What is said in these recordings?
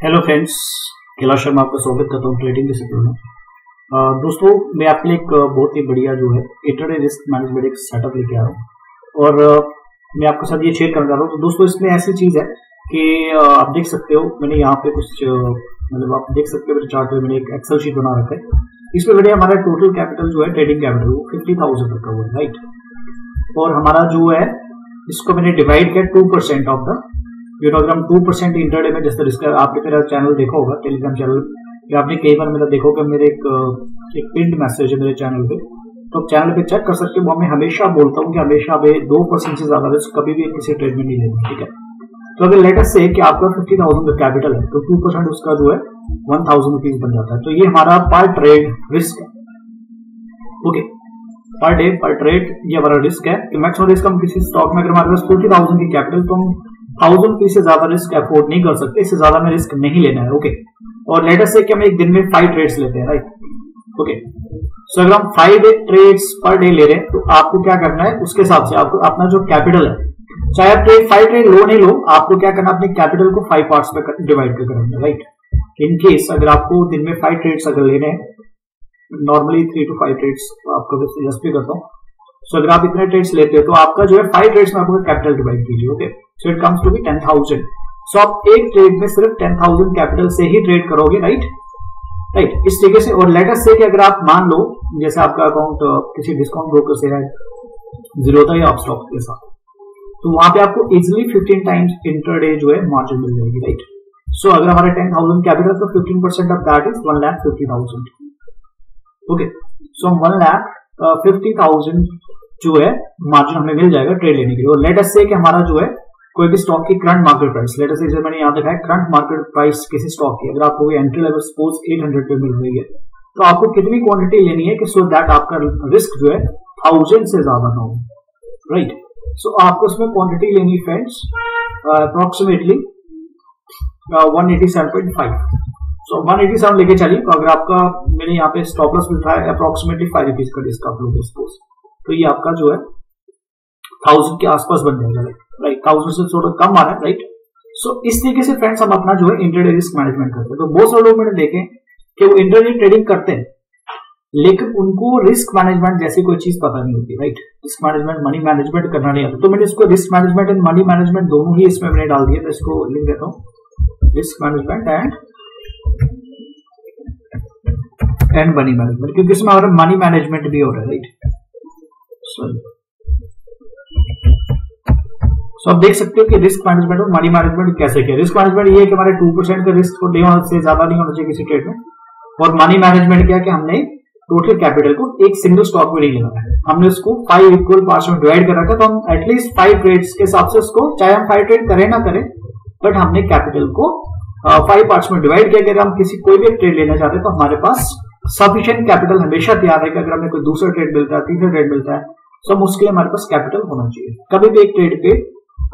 Hello friends, Kailash Sharma आपका स्वागत करता हूँ ट्रेडिंग डिसिप्लिन में। दोस्तों, मैं आपके लिए एक बहुत ही बढ़िया जो है इंट्राडे रिस्क मैनेजमेंट एक सेटअप लेके आ रहा हूँ और मैं आपके साथ ये शेयर करना चाह रहा हूँ। तो दोस्तों, इसमें ऐसी चीज है कि आप देख सकते हो, मैंने यहाँ पे कुछ मतलब आप देख सकते हो मेरे चार्ट में मैंने एक एक्सेल शीट बना रखा है। इसमें बढ़िया हमारा टोटल कैपिटल जो है ट्रेडिंग कैपिटल वो 50,000 रखा हुआ है, राइट। और हमारा जो है इसको मैंने डिवाइड किया 2% ऑफ द, अगर हम 2% इंटरडे में, जैसे रिस्क, आपने मेरा चैनल देखा होगा टेलीग्राम चैनल, या आपने कई बार मेरा देखा होगा, मेरे एक पिंड मैसेज है मेरे चैनल पे, तो आप चैनल पे चेक कर सकते हो। मैं हमेशा बोलता हूँ कि हमेशा 2% से ज्यादा रिस्क कभी भी किसी ट्रेड में नहीं लेना, ठीक है। तो अगर लेट अस से कि आपका 50,000 का कैपिटल है तो 2% उसका जो है 1,000 रुपीज बन जाता है। तो ये हमारा पर ट्रेड रिस्क है, ओके, पर डे पर ट्रेड ये हमारा रिस्क है। कि मैक्सिमम रिस्क हम किसी स्टॉक में, अगर हमारे पास 40,000 की कैपिटल, तो हम 1,000 रुपीज से ज्यादा रिस्क अफोर्ड नहीं कर सकते, इससे ज्यादा में रिस्क नहीं लेना है, ओके। और लेट अस से कि हम एक दिन में 5 ट्रेड्स लेते हैं, राइट, ओके। सो अगर हम 5 ट्रेड्स पर डे ले रहे हैं तो आपको क्या करना है, उसके हिसाब से आपको अपना जो कैपिटल है, चाहे आप 5 ट्रेड लो नहीं लो, आपको क्या करना है, अपने कैपिटल को 5 पार्ट्स में डिवाइड करना है, राइट। इन केस अगर आपको दिन में 5 ट्रेड्स अगर लेने हैं, नॉर्मली 3 to 5 ट्रेड्स आपको सजेस्ट भी करता हूँ। सो अगर आप इतने ट्रेड्स लेते हो तो आपका जो है 5 ट्रेड्स में आपको कैपिटल डिवाइड कीजिए, okay. So it comes to be 10,000। सो आप एक ट्रेड में सिर्फ 10,000 कैपिटल से ही ट्रेड करोगे, राइट, इस तरीके से। और लेट अस से कि अगर आप मान लो जैसे आपका अकाउंट किसी डिस्काउंट ब्रोकर से है, जीरोधा या अपस्टॉक के साथ, तो वहां पे आपको इजिली 15 टाइम्स इंटरडे जो है मार्जिन मिल जाएगी, राइट। सो अगर हमारा 10,000 कैपिटल तो 15% ऑफ दैट इज 1,50,000, ओके। सो 1,50,000 जो है मार्जिन हमें मिल जाएगा ट्रेड लेने के लिए। और लेट अस से कि हमारा जो है कोई भी स्टॉक की current market price, let us से मैंने यहाँ देखा है करंट मार्केट प्राइस किसी स्टॉक की, अगर आपको एंट्री लेवल सपोज 800 पे मिल रही है, तो आपको कितनी क्वांटिटी लेनी है कि सो दैट आपका रिस्क जो है 1,000 से ज्यादा ना हो, राइट। सो आपको उसमें क्वांटिटी लेनी फ्रेंड्स अप्रोक्सीमेटली 187.5। सो 187 लेके चलिए। तो अगर आपका मैंने यहाँ पे स्टॉप लॉस लिखा है अप्रोक्सीमेटली 5 रुपीज का रिस्क आप लोग सपोज, तो ये आपका जो है 1,000 के आसपास बन जाएगा, राइट। 1,000 से थोड़ा कम आ रहा है, राइट। सो इस तरीके से फ्रेंड्स हम अपना जो है इंटरडे रिस्क मैनेजमेंट करते हैं। तो बहुत सारे लोग मैंने देखे कि वो इंटरडे ट्रेडिंग करते हैं लेकिन उनको रिस्क मैनेजमेंट जैसी कोई चीज पता नहीं होती, right. Risk management, money management करना नहीं आता। तो मैंने इसको risk management and money management दोनों ही इसमें मैंने डाल दिया। तो इसको लिख देता हूँ, risk management and money management, क्योंकि इसमें हमारा मनी मैनेजमेंट भी हो रहा है, राइट। सो आप देख सकते हो कि रिस्क मैनेजमेंट और मनी मैनेजमेंट कैसे किया। रिस्क मैनेजमेंट ये है कि हमारे 2% का रिस्क को से ज्यादा नहीं होना चाहिए किसी ट्रेड में। और मनी मैनेजमेंट क्या कि हमने टोटल कैपिटल को एक सिंगल स्टॉक में नहीं लेना है, हमने उसको 5 इक्वल पार्ट्स में डिवाइड कर रखा। तो हम एटलीस्ट 5 ट्रेड्स के हिसाब से उसको, चाहे हम 5 ट्रेड करें ना करें, बट हमने कैपिटल को 5 पार्ट्स में डिवाइड किया। अगर हम किसी कोई भी ट्रेड लेना चाहते हैं तो हमारे पास सफिशिएंट कैपिटल हमेशा तैयार है कि अगर हमें कोई दूसरा ट्रेड मिलता है, तीसरा ट्रेड मिलता है, तो उसके लिए हमारे पास कैपिटल होना चाहिए। कभी भी एक ट्रेड पे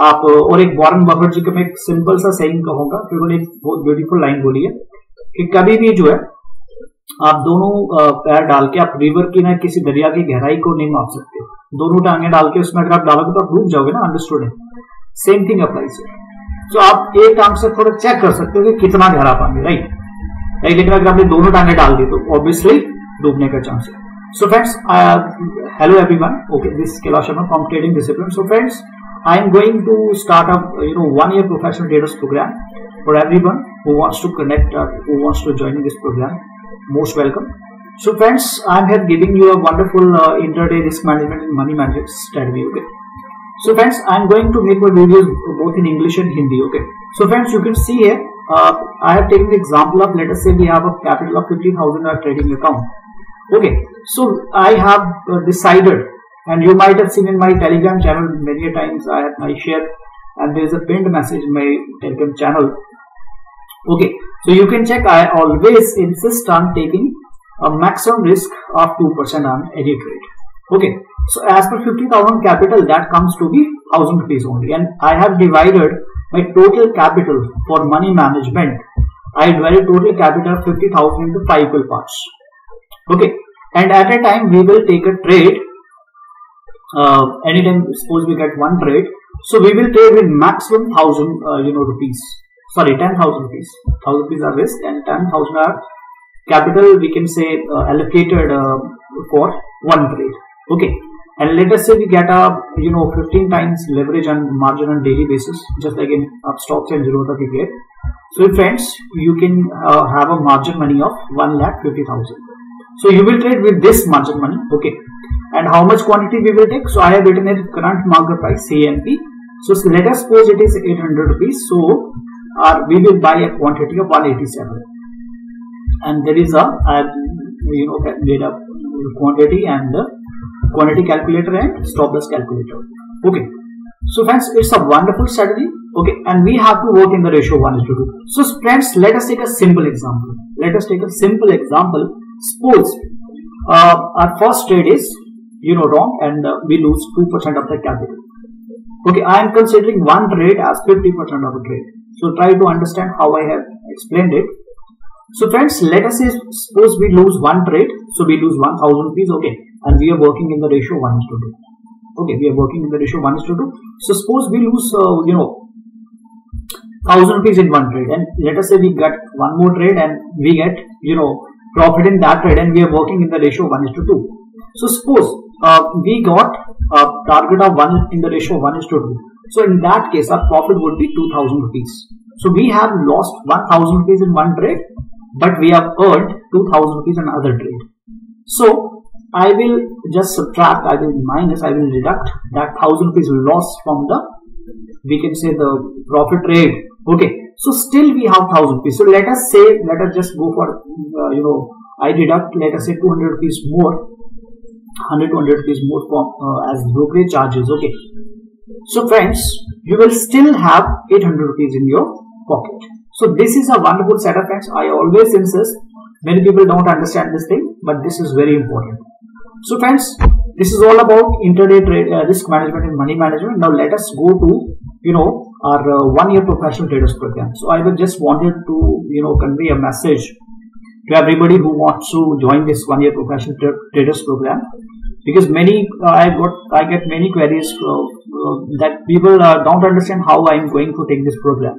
आप, और एक वॉरेन बफेट जी का मैं एक सिंपल सा सेइंग कहूंगा, फिर उन्होंने एक बहुत ब्यूटीफुल लाइन बोली है कि कभी भी जो है आप दोनों पैर डाल के आप रिवर की ना किसी दरिया की गहराई को नहीं माप सकते। दोनों टांगे डाल के उसमें अगर आप डालोगे तो आप डूब जाओगे ना, अंडरस्टूड है। सेम थिंग अप्लाइज है। तो आप एक टांग से थोड़ा चेक कर सकते हो कि कितना गहरा पानी, राइट। लेकिन अगर आपने दोनों टांगे डाल दी तो ऑब्वियसली डूबने का चांस है। So friends, hello everyone, okay, this is Kailash Sharma from trading discipline. So friends, I am going to start a 1-year professional traders program for everyone who wants to connect or who wants to join in this program. Most welcome. So friends, I am here giving you a wonderful intraday risk management and money management strategy. Okay. So friends, I am going to make my videos both in English and Hindi. Okay. So friends, you can see here, I have taken the example of, let us say we have a capital of 50,000 in our trading account. Okay. So I have decided. And you might have seen in my Telegram channel many times I share, and there is a pinned message in my Telegram channel. Okay, so you can check. I always insist on taking a maximum risk of 2% on any trade. Okay, so as per 50,000 capital, that comes to be 1,000 rupees only, and I have divided my total capital for money management. I divided total capital of 50,000 into 5 equal parts. Okay, and at a time we will take a trade. Anytime suppose we get one trade, So we will trade with maximum 1000 rupees. Sorry, 10,000 rupees. 1000 rupees are risk and 10,000 are capital, we can say allocated for one trade. Okay, and let us say we get a 15 times leverage and margin on daily basis, just like in stocks and Zerodha we get. So friends, you can have a margin money of 1,50,000. So you will trade with this margin money. Okay, and how much quantity we will take? So I have written a current market price CMP. So let us suppose it is 800 rupees. So we will buy a quantity of 187, and there is a made up quantity and the quantity calculator and stop loss calculator. Okay, so friends, it's a wonderful strategy. Okay, and we have to work in the ratio 1:2. So friends, let us take a simple example. Suppose our first trade is wrong, and we lose 2% of the capital. Okay, I am considering one trade as 50% of a trade. So try to understand how I have explained it. So friends, let us say suppose we lose one trade, so we lose 1,000 rupees. Okay, and we are working in the ratio 1:2. Okay, we are working in the ratio 1:2. So suppose we lose 1,000 rupees in one trade, and let us say we get one more trade and we get profit in that trade, and we are working in the ratio 1:2. So suppose we got a target of 1 in the ratio 1:2. So in that case, our profit would be 2,000 rupees. So we have lost 1,000 rupees in one trade, but we have earned 2,000 rupees in another trade. So I will just subtract, I will deduct that 1,000 rupees loss from the, we can say, the profit trade. Okay, so still we have 1,000 rupees. So let us just go for I deduct, let us say 200 rupees more, 100 rupees more from as brokerage charges. Okay, so friends, you will still have 800 rupees in your pocket. So this is a wonderful setup, friends. I always insist, many people don't understand this thing, but this is very important. So friends, this is all about intraday trade, risk management and money management. Now let us go to our 1-year professional traders program. So I just wanted to convey a message to everybody who wants to join this 1-year professional traders program, because I get many queries that people don't understand how I am going to take this program.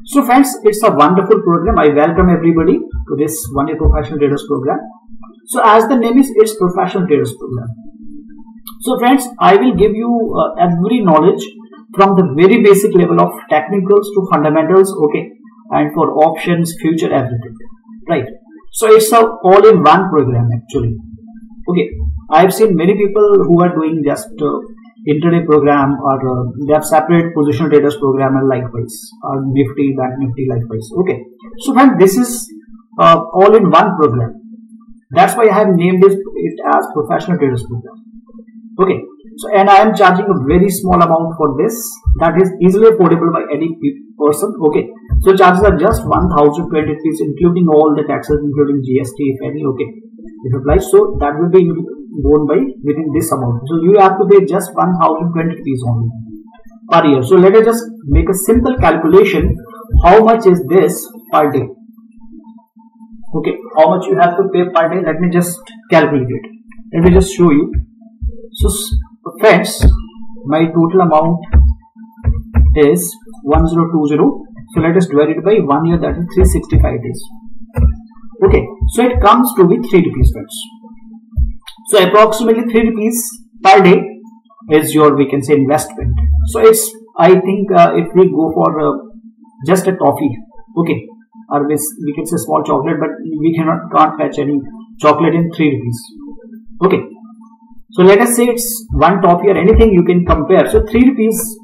So friends, it's a wonderful program. I welcome everybody to this 1-year professional traders program. So as the name is, it's professional traders program. So friends, I will give you every knowledge from the very basic level of technicals to fundamentals. Okay, and for options, future, everything, right? So it's a all-in-one program actually. Okay, I've seen many people who are doing just intraday program, or they have separate positional traders program and likewise, or Nifty, Bank Nifty, likewise. Okay, so friends, this is all-in-one program. That's why I have named it as professional traders program. Okay, so and I am charging a very small amount for this, that is easily affordable by any person. Okay, so charges are just 1,020 rupees, including all the taxes, including GST, if any. Okay, if applies, so that will be borne by within this amount. So you have to pay just 1,020 rupees only per year. So let us just make a simple calculation. How much is this per day? Okay, how much you have to pay per day? Let me just calculate it. Let me just show you. So friends, my total amount is 1020. So let us divide it by 1 year, that is 365 days. Okay, so it comes to be 3 rupees, friends. So approximately 3 rupees per day is your, we can say, investment. So it's, I think if we go for just a toffee, okay, or we can say small chocolate, but we can't fetch any chocolate in 3 rupees. Okay, so let us say it's one toffee or anything you can compare. So 3 rupees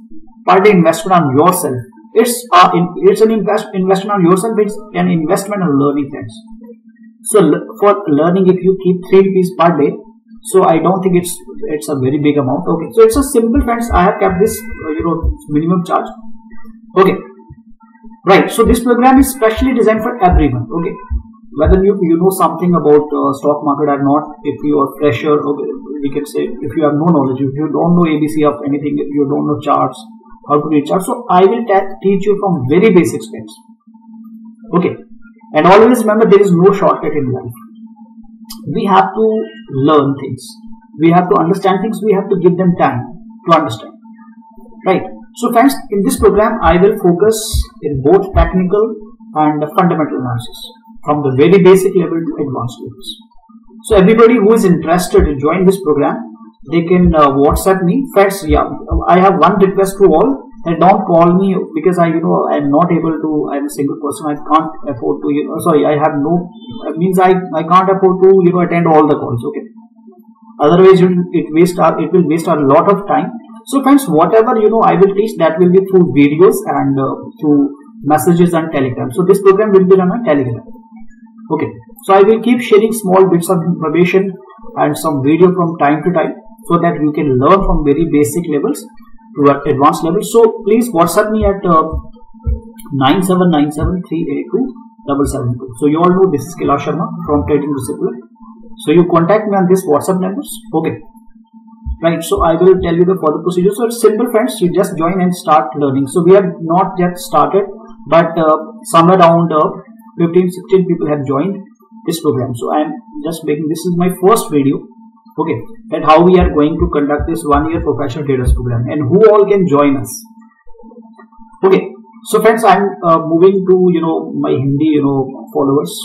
per day investment on yourself. It's an investment on yourself. It's an investment on learning, friends. So for learning, if you keep 3 rupees per day, so I don't think it's a very big amount. Okay, so it's a simple, friends. I have kept this minimum charge. Okay, right. So this program is specially designed for everyone. Okay, whether you know something about stock market or not, if you are fresher, okay, we can say if you have no knowledge, if you don't know ABC of anything, if you don't know charts, how to read charts. So I will teach you from very basic steps. Okay, and always remember, there is no shortcut in life. We have to learn things. We have to understand things. We have to give them time to understand. Right. So friends, in this program I will focus in both technical and fundamental analysis from the very basic level to advanced levels. So everybody who is interested to join this program, they can WhatsApp me. Friends, yeah, I have one request to all, and don't call me because I'm not able to. I'm a single person. I can't afford to. I have no means I can't afford to attend all the calls. Okay. Otherwise, it will waste a lot of time. So friends, whatever I will teach, that will be through videos and through messages and Telegram. So this program will be run on Telegram. Okay. So I will keep sharing small bits of information and some video from time to time, so that you can learn from very basic levels to advanced levels. So please WhatsApp me at 9797382772. So you all know this is Kailash Sharma from Trading Discipline. So you contact me on this WhatsApp numbers. Okay. Right. So I will tell you the further procedure. So it's simple, friends. You just join and start learning. So we have not yet started, but somewhere around 15-16 people have joined this program. So I am just making, this is my first video. Okay, that how we are going to conduct this 1-year professional traders program and who all can join us. Okay, so friends, I am moving to my Hindi followers.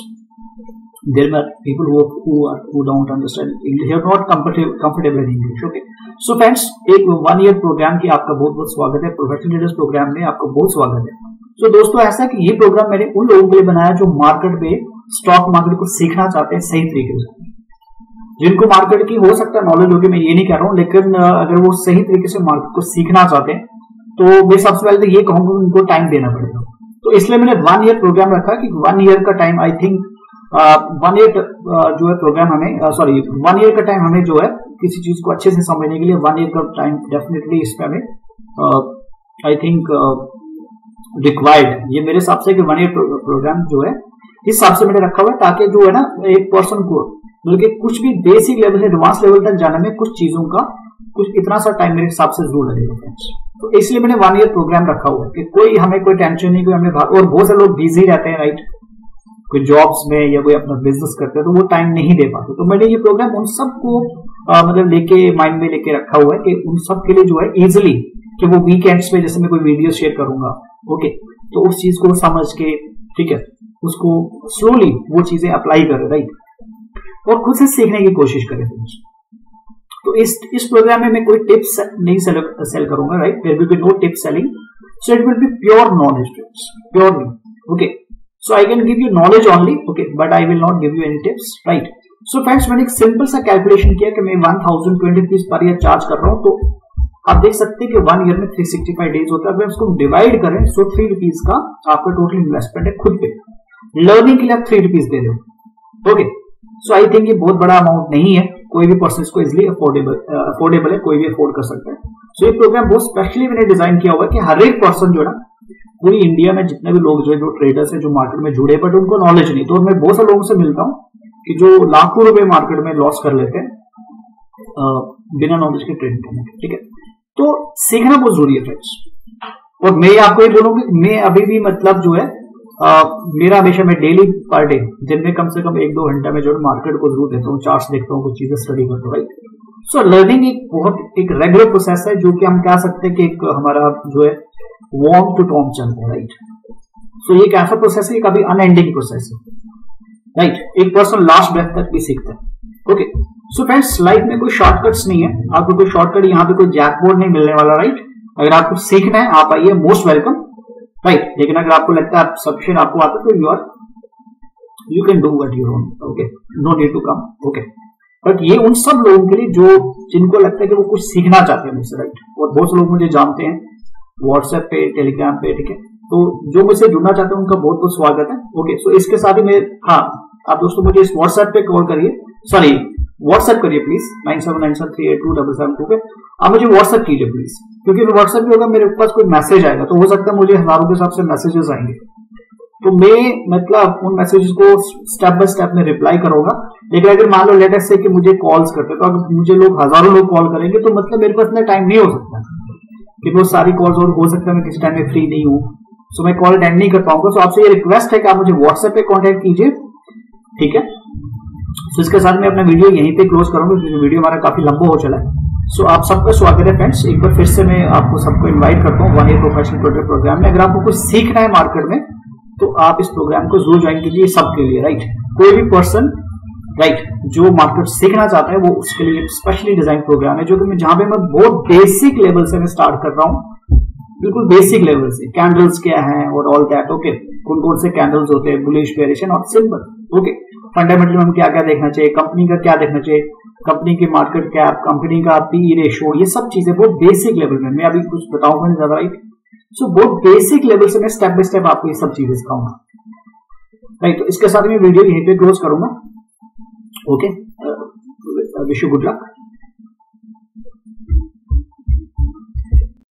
There are people who don't understand English, they are not comfortable in English. Okay, so friends, एक 1-year program की आपका बहुत बहुत स्वागत है. Professional traders programme में आपका बहुत स्वागत है. तो दोस्तों, ऐसा कि ये प्रोग्राम मैंने उन लोगों के लिए बनाया जो मार्केट में स्टॉक मार्केट को सीखना चाहते हैं सही तरीके से. जिनको मार्केट की हो सकता है नॉलेज होगी, मैं ये नहीं कह रहा हूँ, लेकिन अगर वो सही तरीके से मार्केट को सीखना चाहते हैं तो मैं सबसे पहले तो ये कहूंगा उनको टाइम देना पड़ेगा. तो इसलिए मैंने 1-year प्रोग्राम रखा कि 1 year का टाइम, आई थिंक 1 year जो है प्रोग्राम हमें 1 year का टाइम हमें जो है किसी चीज को अच्छे से समझने के लिए 1 year का टाइम डेफिनेटली इसमें हमें आई थिंक रिक्वायर्ड. ये मेरे हिसाब से कि 1 year प्रोग्राम जो है इस हिसाब से मैंने रखा हुआ है, ताकि जो है ना एक पर्सन को बल्कि कुछ भी बेसिक लेवल से एडवांस लेवल तक जाने में कुछ चीजों का कुछ इतना सा टाइम मेरे हिसाब से जरूर लगेगा फ्रेंड्स. तो इसलिए मैंने 1 year प्रोग्राम रखा हुआ है कि कोई हमें कोई टेंशन नहीं, कोई हमें और बहुत से लोग बिजी रहते हैं, राइट, कोई जॉब्स में या कोई अपना बिजनेस करते हैं तो वो टाइम नहीं दे पाते. तो मैंने ये प्रोग्राम उन सबको मतलब लेके माइंड में लेके रखा हुआ है कि उन सब के लिए जो है इजिली कि वो वीकेंड्स में जैसे मैं कोई वीडियो शेयर करूंगा, ओके, तो उस चीज को समझ के, ठीक है, उसको स्लोली वो चीजें अप्लाई करें, राइट, और खुद से सीखने की कोशिश करें. तो इस प्रोग्राम में मैं कोई टिप्स नहीं सेल करूंगा, right, there will be no tip selling. So it will be pure knowledge, purely. Okay, so I can give you knowledge only, okay, but I will not give you any tips, right. So friends, मैंने एक simple सा calculation किया कि मैं 1020 rupees per year charge कर रहा हूं. तो आप देख सकते हैं कि 1 year में 365 डेज होता है. अगर इसको डिवाइड करें तो 3 रुपीज का आपका टोटल इन्वेस्टमेंट है खुद पे. लर्निंग के लिए आप 3 रुपीज दे दो. ओके, सो आई थिंक ये बहुत बड़ा अमाउंट नहीं है, कोई भी पर्सन इसको इजिली अफोर्डेबल है, कोई भी अफोर्ड कर सकता है. सो ये प्रोग्राम बहुत स्पेशली मैंने डिजाइन किया हुआ है कि हर एक पर्सन जो है ना, पूरी इंडिया में जितने भी लोग जो ट्रेडर्स हैं, जो मार्केट में जुड़े बट उनको नॉलेज नहीं. तो मैं बहुत से लोगों से मिलता हूँ कि जो लाखों रुपए मार्केट में लॉस कर लेते हैं बिना नॉलेज के ट्रेडिंग करने के. ठीक है, तो सीखना बहुत जरूरी है फ्रेंड्स. और मैं आपको ये बोलूंगी, मैं अभी भी मतलब जो है मेरा हमेशा मैं डेली पर डे दिन में कम से कम 1-2 घंटा में जो मार्केट को जरूर देता हूँ, चार्ट्स देखता हूँ, कुछ चीजें स्टडी करता हूँ, राइट. सो लर्निंग एक रेगुलर प्रोसेस है, जो कि हम कह सकते हैं कि एक हमारा जो है वॉर्म टू टॉम चलता है, राइट. सो ये एक ऐसा प्रोसेस है, कभी अनएंडिंग प्रोसेस है, राइट. एक पर्सन लास्ट ब्रेथ तक भी सीखता है. ओके, सो फ्रेंड्स, लाइफ में कोई शॉर्टकट्स नहीं है. आपको कोई शॉर्टकट यहाँ पे कोई जैकपॉट नहीं मिलने वाला, राइट. अगर आपको सीखना है आप आइए, मोस्ट वेलकम, राइट. लेकिन अगर आपको लगता है सफिशिएंट आपको आता है तो you can do what you want, okay, no need to come, okay. But ये उन सब लोगों के लिए जो जिनको लगता है कि वो कुछ सीखना चाहते हैं मुझसे, राइट. और बहुत से लोग मुझे जानते हैं व्हाट्सएप पे, टेलीग्राम पे, ठीक है. तो जो मुझसे जुड़ना चाहते हैं उनका बहुत बहुत स्वागत है. ओके, सो इसके साथ ही मैं, हाँ, आप दोस्तों मुझे इस व्हाट्सएप पे कॉल करिए, सॉरी व्हाट्सएप करिए प्लीज, 9797382772 पे आप मुझे व्हाट्सएप कीजिए प्लीज, क्योंकि व्हाट्सएप पे होगा मेरे पास कोई मैसेज आएगा तो हो सकता है मुझे हजारों के हिसाब से मैसेजेस आएंगे. तो मैं मतलब उन मैसेजेस को स्टेप बाय स्टेप में रिप्लाई करूंगा. लेकिन अगर मान लो लेटेस्ट से कि मुझे कॉल्स करते तो अगर मुझे लोग हजारों लोग कॉल करेंगे तो मतलब मेरे पास इतना टाइम नहीं हो सकता कि वो सारी कॉल्स, और हो सकता है मैं किसी टाइम में फ्री नहीं हूँ, सो मैं कॉल अटेंड नहीं कर पाऊंगा. सो आपसे ये रिक्वेस्ट है कि आप मुझे व्हाट्सएप पे कॉन्टेक्ट कीजिए, ठीक है. सो इसके साथ मैं अपना वीडियो यहीं पे क्लोज करूंगा क्योंकि वीडियो हमारा काफी लंबा हो चला है. सो आप सबका स्वागत है फ्रेंड्स। एक बार फिर से मैं आपको सबको इनवाइट करता हूँ 1 ईयर प्रोफेशनल ट्रेडर प्रोग्राम में। अगर आपको कुछ सीखना है मार्केट में तो आप इस प्रोग्राम को जरूर ज्वाइन कीजिए, सबके लिए, राइट। कोई भी पर्सन, राइट, जो मार्केट सीखना चाहता है वो उसके लिए स्पेशली डिजाइन प्रोग्राम है, जो कि जहां पे मैं बहुत बेसिक लेवल से मैं स्टार्ट कर रहा हूँ, बिल्कुल बेसिक लेवल से। कैंडल्स क्या है और ऑल दैट, ओके। कौन कौन से कैंडल्स होते हैं, बुलिश, बेयरिश और सिंपल, ओके। फंडामेंटल में हम क्या क्या देखना चाहिए, कंपनी का क्या देखना चाहिए, कंपनी की मार्केट कैप, कंपनी का पीई रेशियो, ये सब चीजें बहुत बेसिक लेवल में। मैं अभी कुछ बताऊंगा नहीं ज्यादा, राइट। सो बहुत बेसिक लेवल से मैं स्टेप बाय स्टेप आपको ये सब चीजें सिखाऊंगा, राइट। तो इसके साथ मैं वीडियो यहीं पे क्लोज करूंगा, okay. Wish you good luck.